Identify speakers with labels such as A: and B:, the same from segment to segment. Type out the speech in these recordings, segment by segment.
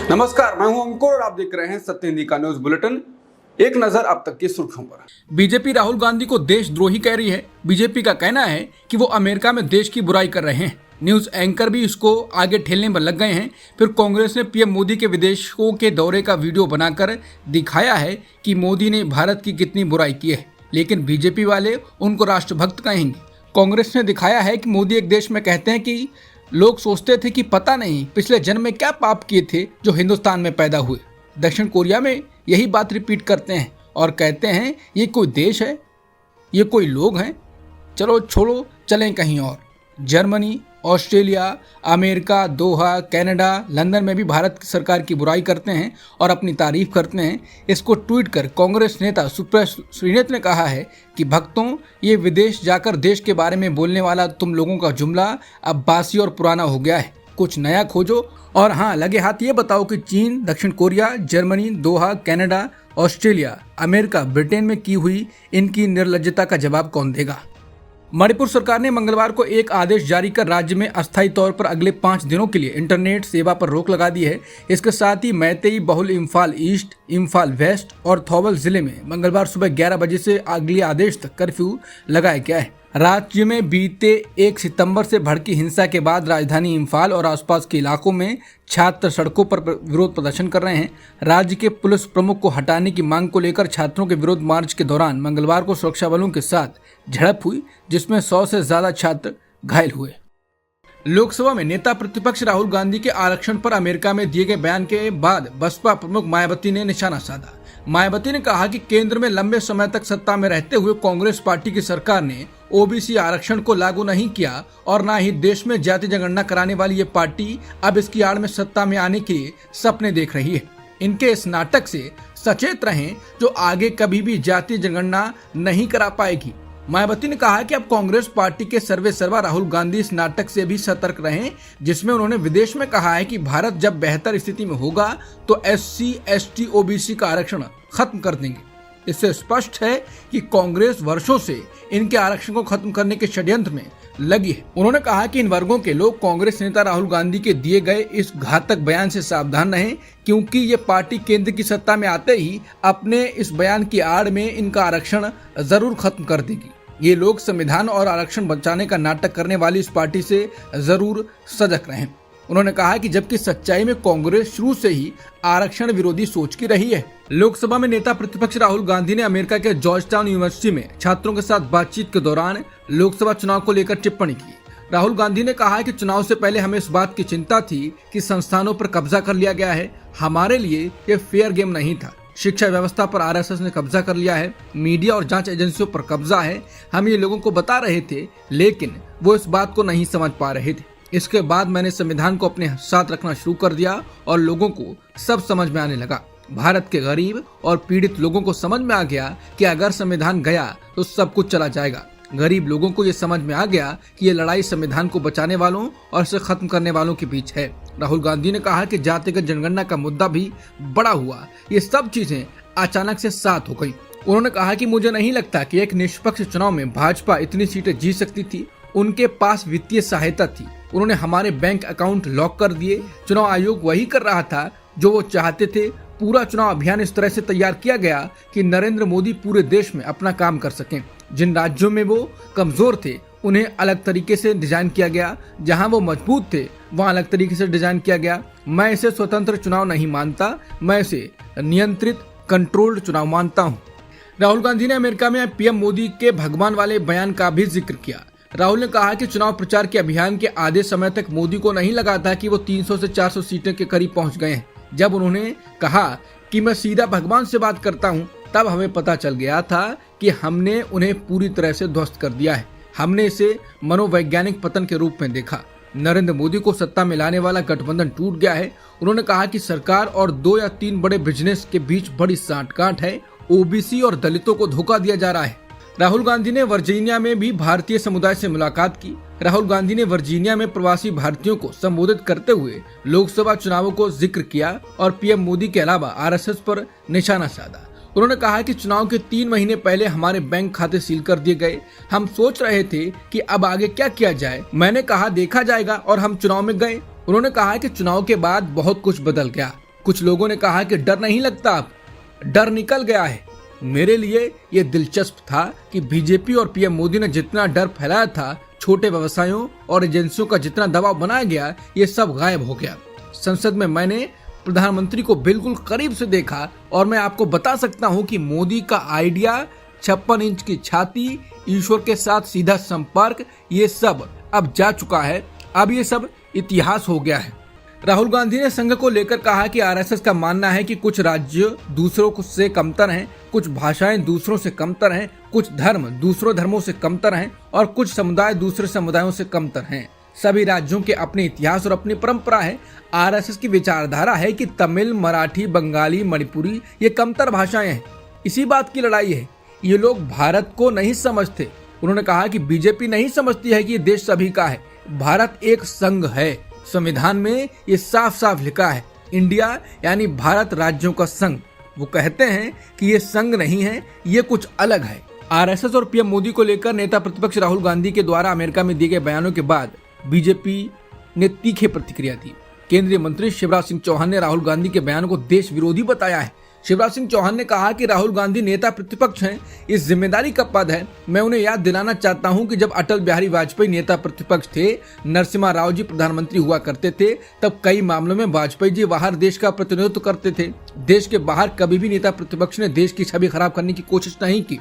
A: नमस्कार, मैं हूं अंकुर और आप देख रहे हैं सत्य हिंदी का न्यूज बुलेटिन। एक नजर अब तक की सुर्खियों पर।
B: बीजेपी राहुल गांधी को देशद्रोही कह रही है। बीजेपी का कहना है कि वो अमेरिका में देश की बुराई कर रहे हैं। न्यूज एंकर भी इसको आगे ठेलने पर लग गए हैं। फिर कांग्रेस ने पीएम मोदी के विदेशों के दौरे का वीडियो बनाकर दिखाया है कि मोदी ने भारत की कितनी बुराई की है, लेकिन बीजेपी वाले उनको राष्ट्रभक्त कहेंगे। कांग्रेस ने दिखाया है कि मोदी एक देश में कहते हैं कि लोग सोचते थे कि पता नहीं पिछले जन्म में क्या पाप किए थे जो हिंदुस्तान में पैदा हुए। दक्षिण कोरिया में यही बात रिपीट करते हैं और कहते हैं ये कोई देश है, ये कोई लोग हैं, चलो छोड़ो चलें कहीं और। जर्मनी, ऑस्ट्रेलिया, अमेरिका, दोहा, कनाडा, लंदन में भी भारत की सरकार की बुराई करते हैं और अपनी तारीफ करते हैं। इसको ट्वीट कर कांग्रेस नेता सुप्रिया श्रीनेत ने कहा है कि भक्तों, ये विदेश जाकर देश के बारे में बोलने वाला तुम लोगों का जुमला अब बासी और पुराना हो गया है, कुछ नया खोजो। और हाँ, लगे हाथ ये बताओ कि चीन, दक्षिण कोरिया, जर्मनी, दोहा, कनाडा, ऑस्ट्रेलिया, अमेरिका, ब्रिटेन में की हुई इनकी निर्लज्जता का जवाब कौन देगा। मणिपुर सरकार ने मंगलवार को एक आदेश जारी कर राज्य में अस्थायी तौर पर अगले 5 दिनों के लिए इंटरनेट सेवा पर रोक लगा दी है। इसके साथ ही मैतेई बहुल इम्फाल ईस्ट, इम्फाल वेस्ट और थौबल जिले में मंगलवार सुबह 11 बजे से अगले आदेश तक कर्फ्यू लगाया गया है। राज्य में बीते 1 सितंबर से भड़की हिंसा के बाद राजधानी इम्फाल और आसपास के इलाकों में छात्र सड़कों पर विरोध प्रदर्शन कर रहे हैं। राज्य के पुलिस प्रमुख को हटाने की मांग को लेकर छात्रों के विरोध मार्च के दौरान मंगलवार को सुरक्षा बलों के साथ झड़प हुई, जिसमें 100 से ज्यादा छात्र घायल हुए। लोकसभा में नेता प्रतिपक्ष राहुल गांधी के आरक्षण पर अमेरिका में दिए गए बयान के बाद बसपा प्रमुख मायावती ने निशाना साधा। मायावती ने कहा कि केंद्र में लंबे समय तक सत्ता में रहते हुए कांग्रेस पार्टी की सरकार ने ओबीसी आरक्षण को लागू नहीं किया और न ही देश में जाति जनगणना कराने वाली ये पार्टी अब इसकी आड़ में सत्ता में आने के सपने देख रही है। इनके इस नाटक से सचेत रहें जो आगे कभी भी जाति जनगणना नहीं करा पाएगी। मायावती ने कहा कि अब कांग्रेस पार्टी के सर्वे सर्वा राहुल गांधी इस नाटक से भी सतर्क रहें, जिसमें उन्होंने विदेश में कहा है कि भारत जब बेहतर स्थिति में होगा तो एससी, एसटी, ओबीसी का आरक्षण खत्म कर देंगे। इससे स्पष्ट है कि कांग्रेस वर्षों से इनके आरक्षण को खत्म करने के षड्यंत्र में लगी है। उन्होंने कहा कि इन वर्गों के लोग कांग्रेस नेता राहुल गांधी के दिए गए इस घातक बयान से सावधान रहें, क्योंकि ये पार्टी केंद्र की सत्ता में आते ही अपने इस बयान की आड़ में इनका आरक्षण जरूर खत्म कर देगी। ये लोग संविधान और आरक्षण बचाने का नाटक करने वाली इस पार्टी से जरूर सजग रहें। उन्होंने कहा कि जबकि सच्चाई में कांग्रेस शुरू से ही आरक्षण विरोधी सोच की रही है। लोकसभा में नेता प्रतिपक्ष राहुल गांधी ने अमेरिका के जॉर्ज टाउन यूनिवर्सिटी में छात्रों के साथ बातचीत के दौरान लोकसभा चुनाव को लेकर टिप्पणी की। राहुल गांधी ने कहा कि चुनाव से पहले हमें इस बात की चिंता थी कि संस्थानों पर कब्जा कर लिया गया है। हमारे लिए ये फेयर गेम नहीं था। शिक्षा व्यवस्था पर आरएसएस ने कब्जा कर लिया है, मीडिया और जांच एजेंसियों पर कब्जा है। हम ये लोगों को बता रहे थे, लेकिन वो इस बात को नहीं समझ पा रहे थे। इसके बाद मैंने संविधान को अपने साथ रखना शुरू कर दिया और लोगों को सब समझ में आने लगा। भारत के गरीब और पीड़ित लोगों को समझ में आ गया कि अगर संविधान गया तो सब कुछ चला जाएगा। गरीब लोगों को ये समझ में आ गया कि ये लड़ाई संविधान को बचाने वालों और इसे खत्म करने वालों के बीच है। राहुल गांधी ने कहा कि जातिगत जनगणना का मुद्दा भी बड़ा हुआ। ये सब चीजें अचानक से साथ हो गई। उन्होंने कहा कि मुझे नहीं लगता कि एक निष्पक्ष चुनाव में भाजपा इतनी सीटें जीत सकती थी। उनके पास वित्तीय सहायता थी। उन्होंने हमारे बैंक अकाउंट लॉक कर दिए। चुनाव आयोग वही कर रहा था जो वो चाहते थे। पूरा चुनाव अभियान इस तरह से तैयार किया गया कि नरेंद्र मोदी पूरे देश में अपना काम कर सकें। जिन राज्यों में वो कमजोर थे उन्हें अलग तरीके से डिजाइन किया गया, जहां वो मजबूत थे वहां अलग तरीके से डिजाइन किया गया। मैं इसे स्वतंत्र चुनाव नहीं मानता, मैं इसे नियंत्रित कंट्रोल्ड चुनाव मानता हूँ। राहुल गांधी ने अमेरिका में पीएम मोदी के भगवान वाले बयान का भी जिक्र किया। राहुल ने कहा कि चुनाव प्रचार के अभियान के आधे समय तक मोदी को नहीं लगा था कि वो 300 से 400 सीटें के करीब पहुंच गए हैं। जब उन्होंने कहा कि मैं सीधा भगवान से बात करता हूं, तब हमें पता चल गया था कि हमने उन्हें पूरी तरह से ध्वस्त कर दिया है। हमने इसे मनोवैज्ञानिक पतन के रूप में देखा। नरेंद्र मोदी को सत्ता में लाने वाला गठबंधन टूट गया है। उन्होंने कहा कि सरकार और 2 या 3 बड़े बिजनेस के बीच बड़ी सांठगांठ है। ओबीसी और दलितों को धोखा दिया जा रहा है। राहुल गांधी ने वर्जीनिया में भी भारतीय समुदाय से मुलाकात की। राहुल गांधी ने वर्जीनिया में प्रवासी भारतीयों को संबोधित करते हुए लोकसभा चुनावों को जिक्र किया और पीएम मोदी के अलावा आरएसएस पर निशाना साधा। उन्होंने कहा कि चुनाव के 3 महीने पहले हमारे बैंक खाते सील कर दिए गए। हम सोच रहे थे कि अब आगे क्या किया जाए। मैंने कहा देखा जाएगा और हम चुनाव में गए। उन्होंने कहा कि चुनाव के बाद बहुत कुछ बदल गया। कुछ लोगों ने कहा कि डर नहीं लगता, अब डर निकल गया है। मेरे लिए ये दिलचस्प था कि बीजेपी और पीएम मोदी ने जितना डर फैलाया था, छोटे व्यवसायों और एजेंसियों का जितना दबाव बनाया गया, ये सब गायब हो गया। संसद में मैंने प्रधानमंत्री को बिल्कुल करीब से देखा और मैं आपको बता सकता हूँ कि मोदी का आइडिया, 56 इंच की छाती, ईश्वर के साथ सीधा संपर्क, ये सब अब जा चुका है। अब ये सब इतिहास हो गया है। राहुल गांधी ने संघ को लेकर कहा कि आरएसएस का मानना है कि कुछ राज्य दूसरों से कमतर हैं, कुछ भाषाएं दूसरों से कमतर हैं, कुछ धर्म दूसरों धर्मों से कमतर हैं और कुछ समुदाय दूसरे समुदायों से कमतर हैं। सभी राज्यों के अपने इतिहास और अपनी परंपरा है। आरएसएस की विचारधारा है कि तमिल, मराठी, बंगाली, मणिपुरी ये कमतर भाषाएं हैं। इसी बात की लड़ाई है। ये लोग भारत को नहीं समझते। उन्होंने कहा कि बीजेपी नहीं समझती है कि ये देश सभी का है। भारत एक संघ है। संविधान में ये साफ साफ लिखा है, इंडिया यानी भारत राज्यों का संघ। वो कहते हैं कि ये संघ नहीं है, ये कुछ अलग है। आरएसएस और पीएम मोदी को लेकर नेता प्रतिपक्ष राहुल गांधी के द्वारा अमेरिका में दिए गए बयानों के बाद बीजेपी ने तीखी प्रतिक्रिया दी। केंद्रीय मंत्री शिवराज सिंह चौहान ने राहुल गांधी के बयान को देश विरोधी बताया है। शिवराज सिंह चौहान ने कहा कि राहुल गांधी नेता प्रतिपक्ष हैं, इस जिम्मेदारी का पद है। मैं उन्हें याद दिलाना चाहता हूं कि जब अटल बिहारी वाजपेयी नेता प्रतिपक्ष थे, नरसिम्हा राव जी प्रधानमंत्री हुआ करते थे, तब कई मामलों में वाजपेयी जी बाहर देश का प्रतिनिधित्व करते थे। देश के बाहर कभी भी नेता प्रतिपक्ष ने देश की छवि खराब करने की कोशिश नहीं की।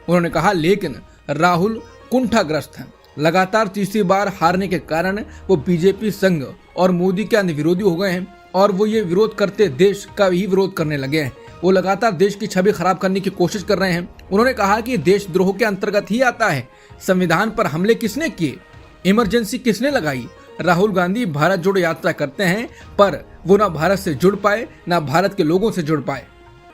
B: उन्होंने कहा, लेकिन राहुल कुंठाग्रस्त हैं। लगातार तीसरी बार हारने के कारण वो बीजेपी, संघ और मोदी के अन्य विरोधी हो गए हैं और वो ये विरोध करते देश का ही विरोध करने लगे हैं। वो लगातार देश की छवि खराब करने की कोशिश कर रहे हैं। उन्होंने कहा कि देशद्रोह के अंतर्गत ही आता है। संविधान पर हमले किसने किए, इमरजेंसी किसने लगाई? राहुल गांधी भारत जोड़ो यात्रा करते हैं, पर वो ना भारत से जुड़ पाए, ना भारत के लोगों से जुड़ पाए।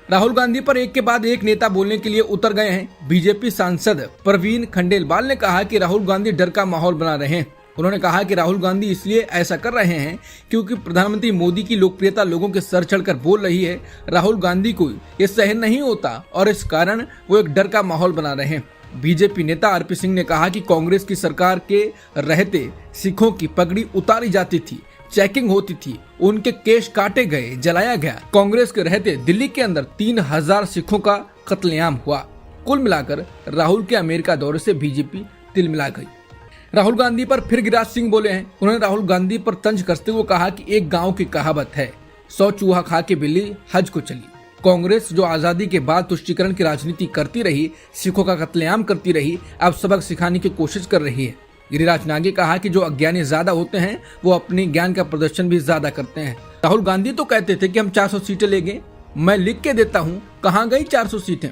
B: राहुल गांधी पर एक के बाद एक नेता बोलने के लिए उतर गए हैं। बीजेपी सांसद प्रवीण खंडेलवाल ने कहा कि राहुल गांधी डर का माहौल बना रहे हैं। उन्होंने कहा कि राहुल गांधी इसलिए ऐसा कर रहे हैं क्योंकि प्रधानमंत्री मोदी की लोकप्रियता लोगों के सर चढ़कर बोल रही है। राहुल गांधी को ये सहन नहीं होता और इस कारण वो एक डर का माहौल बना रहे हैं। बीजेपी नेता आरपी सिंह ने कहा कि कांग्रेस की सरकार के रहते सिखों की पगड़ी उतारी जाती थी, चेकिंग होती थी, उनके केश काटे गए, जलाया गया। कांग्रेस के रहते दिल्ली के अंदर 3000 सिखों का कत्लेआम हुआ। कुल मिलाकर राहुल के अमेरिका दौरे से बीजेपी तिलमिला गई। राहुल गांधी पर फिर गिरिराज सिंह बोले हैं। उन्होंने राहुल गांधी पर तंज कसते हुए कहा कि एक गांव की कहावत है, 100 चूहा खा के बिल्ली हज को चली। कांग्रेस जो आजादी के बाद तुष्टीकरण की राजनीति करती रही, सिखों का कत्लेआम करती रही, अब सबक सिखाने की कोशिश कर रही है। गिरिराज ने आगे कहा कि जो अज्ञानी ज्यादा होते हैं वो अपने ज्ञान का प्रदर्शन भी ज्यादा करते हैं। राहुल गांधी तो कहते थे कि हम 400 सीटें लेंगे। मैं लिख के देता हूँ, कहाँ गई 400 सीटें?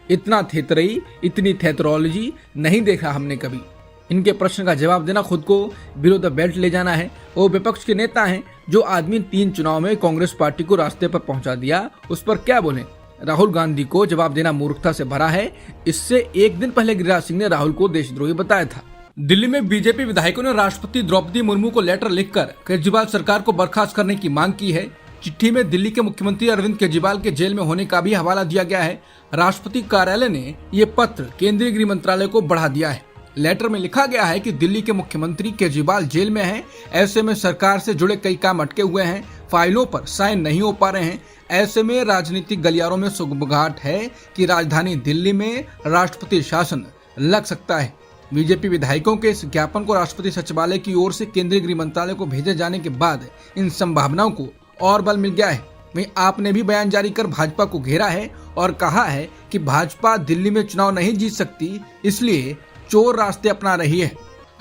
B: इतना थेतरई, इतनी थेतरोलॉजी नहीं देखा हमने कभी। इनके प्रश्न का जवाब देना खुद को बिलो द बेल्ट ले जाना है। वो विपक्ष के नेता हैं। जो आदमी 3 चुनाव में कांग्रेस पार्टी को रास्ते पर पहुंचा दिया, उस पर क्या बोले? राहुल गांधी को जवाब देना मूर्खता से भरा है। इससे एक दिन पहले गिरिराज सिंह ने राहुल को देशद्रोही बताया था। दिल्ली में बीजेपी विधायकों ने राष्ट्रपति द्रौपदी मुर्मू को लेटर लिखकर केजरीवाल सरकार को बर्खास्त करने की मांग की है। चिट्ठी में दिल्ली के मुख्यमंत्री अरविंद केजरीवाल के जेल में होने का भी हवाला दिया गया है। राष्ट्रपति कार्यालय ने ये पत्र केंद्रीय गृह मंत्रालय को बढ़ा दिया है। लेटर में लिखा गया है कि दिल्ली के मुख्यमंत्री केजरीवाल जेल में हैं, ऐसे में सरकार से जुड़े कई काम अटके हुए हैं, फाइलों पर साइन नहीं हो पा रहे हैं। ऐसे में राजनीतिक गलियारों में सुगबुगाहट है कि राजधानी दिल्ली में राष्ट्रपति शासन लग सकता है। बीजेपी विधायकों के इस ज्ञापन को राष्ट्रपति सचिवालय की ओर से केंद्रीय गृह मंत्रालय को भेजे जाने के बाद इन संभावनाओं को और बल मिल गया है। वहीं आपने भी बयान जारी कर भाजपा को घेरा है और कहा है कि भाजपा दिल्ली में चुनाव नहीं जीत सकती, इसलिए चोर रास्ते अपना रही है।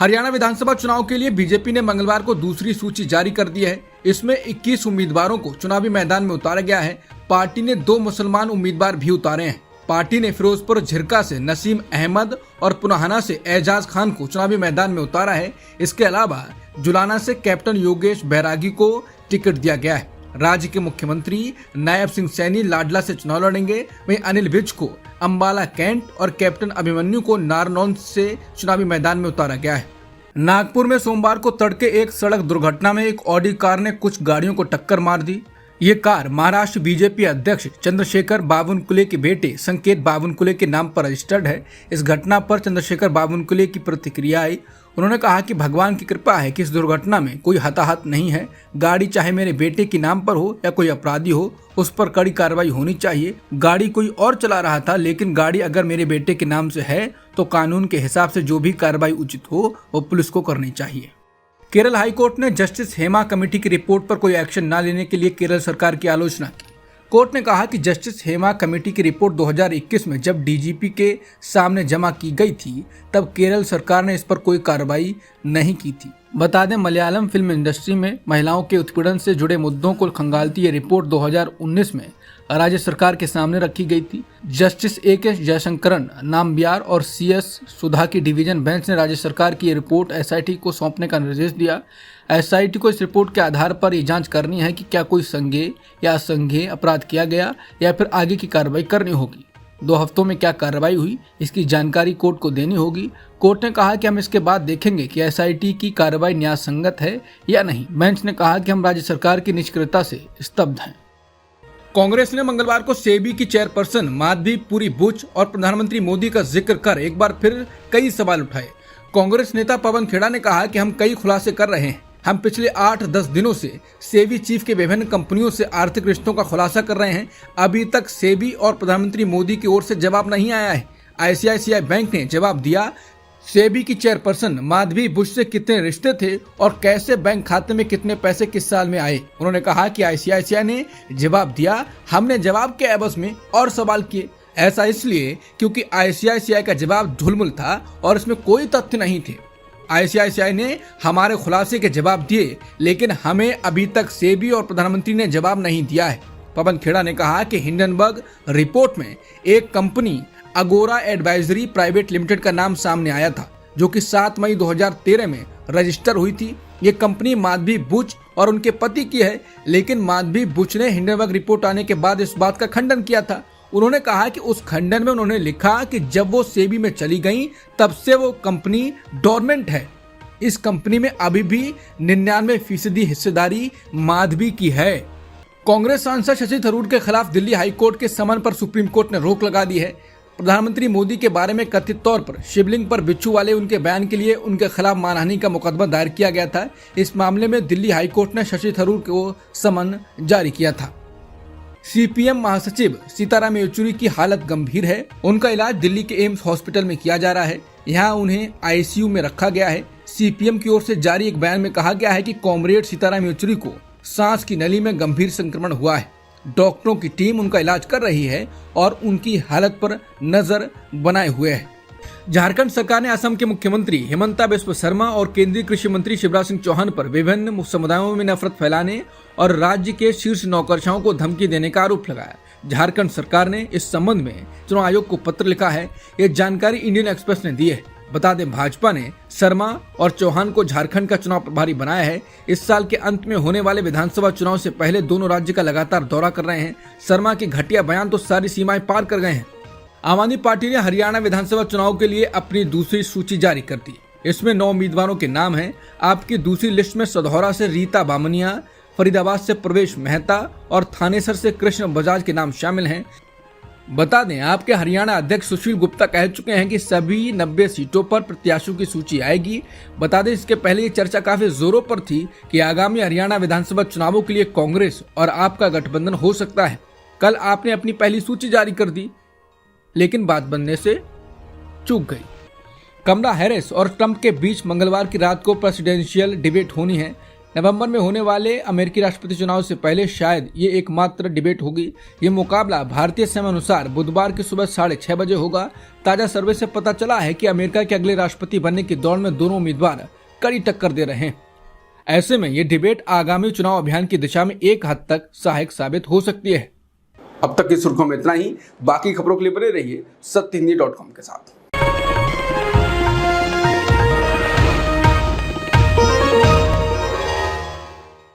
B: हरियाणा विधानसभा चुनाव के लिए बीजेपी ने मंगलवार को दूसरी सूची जारी कर दी है। इसमें 21 उम्मीदवारों को चुनावी मैदान में उतारा गया है। पार्टी ने 2 मुसलमान उम्मीदवार भी उतारे हैं। पार्टी ने फिरोजपुर झिरका से नसीम अहमद और पुनाहना से एजाज खान को चुनावी मैदान में उतारा है। इसके अलावा जुलाना से कैप्टन योगेश बैरागी को टिकट दिया गया है। राज्य के मुख्यमंत्री नायब सिंह सैनी लाडला से चुनाव लड़ेंगे। वहीं अनिल विज को अंबाला कैंट और कैप्टन अभिमन्यु को नारनौंद से चुनावी मैदान में उतारा गया है। नागपुर में सोमवार को तड़के एक सड़क दुर्घटना में एक ऑडी कार ने कुछ गाड़ियों को टक्कर मार दी। ये कार महाराष्ट्र बीजेपी अध्यक्ष चंद्रशेखर बावनकुले के बेटे संकेत बावनकुले के नाम पर रजिस्टर्ड है। इस घटना पर चंद्रशेखर बावनकुले की प्रतिक्रिया आई। उन्होंने कहा कि भगवान की कृपा है कि इस दुर्घटना में कोई हताहत नहीं है। गाड़ी चाहे मेरे बेटे के नाम पर हो या कोई अपराधी हो, उस पर कड़ी कार्रवाई होनी चाहिए। गाड़ी कोई और चला रहा था, लेकिन गाड़ी अगर मेरे बेटे के नाम से है तो कानून के हिसाब से जो भी कार्रवाई उचित हो वो पुलिस को करनी चाहिए। केरल हाईकोर्ट ने जस्टिस हेमा कमेटी की रिपोर्ट पर कोई एक्शन न लेने के लिए केरल सरकार की आलोचना की। कोर्ट ने कहा कि जस्टिस हेमा कमेटी की रिपोर्ट 2021 में जब डीजीपी के सामने जमा की गई थी, तब केरल सरकार ने इस पर कोई कार्रवाई नहीं की थी। बता दें, मलयालम फिल्म इंडस्ट्री में महिलाओं के उत्पीड़न से जुड़े मुद्दों को खंगालती ये रिपोर्ट 2019 में राज्य सरकार के सामने रखी गई थी। जस्टिस AK जयशंकरन, नाम्बियार और CS सुधा की डिवीजन बेंच ने राज्य सरकार की ये रिपोर्ट SIT को सौंपने का निर्देश दिया। SIT को इस रिपोर्ट के आधार पर ये जांच करनी है कि क्या कोई संज्ञेय या असंज्ञेय अपराध किया गया या फिर आगे की कार्रवाई करनी होगी। 2 हफ्तों में क्या कार्रवाई हुई, इसकी जानकारी कोर्ट को देनी होगी। कोर्ट ने कहा कि हम इसके बाद देखेंगे कि SIT की कार्रवाई न्याय संगत है या नहीं। बेंच ने कहा कि हम राज्य सरकार की निष्क्रियता से स्तब्ध हैं। कांग्रेस ने मंगलवार को सेबी की चेयरपर्सन माधवी पुरी बुच और प्रधानमंत्री मोदी का जिक्र कर एक बार फिर कई सवाल उठाए। कांग्रेस नेता पवन खेड़ा ने कहा कि हम कई खुलासे कर रहे हैं। हम पिछले 8-10 दिनों से सेबी चीफ के विभिन्न कंपनियों से आर्थिक रिश्तों का खुलासा कर रहे हैं। अभी तक सेबी और प्रधानमंत्री मोदी की ओर से जवाब नहीं आया है। ICICI बैंक ने जवाब दिया। सेबी की चेयरपर्सन माधवी बुश से कितने रिश्ते थे और कैसे बैंक खाते में कितने पैसे किस साल में आए। उन्होंने कहा कि ICICI ने जवाब दिया, हमने जवाब के एवज में और सवाल किए। ऐसा इसलिए क्योंकि ICICI का जवाब ढुलमुल था और इसमें कोई तथ्य नहीं थे। ICICI ने हमारे खुलासे के जवाब दिए, लेकिन हमें अभी तक सेबी और प्रधानमंत्री ने जवाब नहीं दिया है। पवन खेड़ा ने कहा कि हिंडनबर्ग रिपोर्ट में एक कंपनी अगोरा एडवाइजरी प्राइवेट लिमिटेड का नाम सामने आया था, जो कि 7 मई 2013 में रजिस्टर हुई थी। ये कंपनी माधवी बुच और उनके पति की है, लेकिन माधवी बुच ने हिंडनबर्ग रिपोर्ट आने के बाद इस बात का खंडन किया था। उन्होंने कहा कि उस खंडन में उन्होंने लिखा कि जब वो सेबी में चली गई तब से वो कंपनी डोरमेंट है। इस कंपनी में अभी भी 99% हिस्सेदारी माधवी की है। कांग्रेस सांसद शशि थरूर के खिलाफ दिल्ली हाईकोर्ट के समन पर सुप्रीम कोर्ट ने रोक लगा दी है। प्रधानमंत्री मोदी के बारे में कथित तौर पर शिवलिंग पर बिच्छू वाले उनके बयान के लिए उनके खिलाफ मानहानि का मुकदमा दायर किया गया था। इस मामले में दिल्ली हाईकोर्ट ने शशि थरूर को समन जारी किया था। CPM महासचिव सीताराम येचुरी की हालत गंभीर है। उनका इलाज दिल्ली के एम्स हॉस्पिटल में किया जा रहा है। यहाँ उन्हें ICU में रखा गया है। CPM की ओर से जारी एक बयान में कहा गया है कि कॉमरेड सीताराम येचुरी को सांस की नली में गंभीर संक्रमण हुआ है। डॉक्टरों की टीम उनका इलाज कर रही है और उनकी हालत पर नजर बनाए हुए है। झारखंड सरकार ने असम के मुख्यमंत्री हिमंता बिस्वा शर्मा और केंद्रीय कृषि मंत्री शिवराज सिंह चौहान पर विभिन्न समुदायों में नफरत फैलाने और राज्य के शीर्ष नौकरशाहों को धमकी देने का आरोप लगाया। झारखंड सरकार ने इस संबंध में चुनाव आयोग को पत्र लिखा है। ये जानकारी इंडियन एक्सप्रेस ने दी है। बता दें, भाजपा ने शर्मा और चौहान को झारखंड का चुनाव प्रभारी बनाया है। इस साल के अंत में होने वाले विधानसभा चुनाव से पहले दोनों राज्य का लगातार दौरा कर रहे हैं। शर्मा के घटिया बयान तो सारी सीमाएं पार कर गए हैं। आम आदमी पार्टी ने हरियाणा विधानसभा चुनाव के लिए अपनी दूसरी सूची जारी कर दी। इसमें 9 उम्मीदवारों के नाम हैं। आपकी दूसरी लिस्ट में सधौरा से रीता बामनिया, फरीदाबाद से प्रवेश मेहता और थानेसर से कृष्ण बजाज के नाम शामिल हैं। बता दें, आपके हरियाणा अध्यक्ष सुशील गुप्ता कह चुके हैं कि सभी 90 सीटों पर प्रत्याशियों की सूची आएगी। बता दें, इसके पहले ये चर्चा काफी जोरों पर थी कि आगामी हरियाणा विधानसभा चुनावों के लिए कांग्रेस और आपका गठबंधन हो सकता है। कल आपने अपनी पहली सूची जारी कर दी, लेकिन बात बनने से चूक गई। कमला हैरिस और ट्रंप के बीच मंगलवार की रात को प्रेसिडेंशियल डिबेट होनी है। नवंबर में होने वाले अमेरिकी राष्ट्रपति चुनाव से पहले शायद ये एकमात्र डिबेट होगी। ये मुकाबला भारतीय समय अनुसार बुधवार की सुबह 6:30 बजे होगा। ताजा सर्वे से पता चला है कि अमेरिका के अगले राष्ट्रपति बनने की दौड़ में दोनों उम्मीदवार कड़ी टक्कर दे रहे हैं। ऐसे में ये डिबेट आगामी चुनाव अभियान की दिशा में एक हद तक सहायक साबित हो सकती है।
A: अब तक की सुर्खियों में इतना ही। बाकी खबरों के लिए बने रहिए सत्यहिंदी.com के साथ।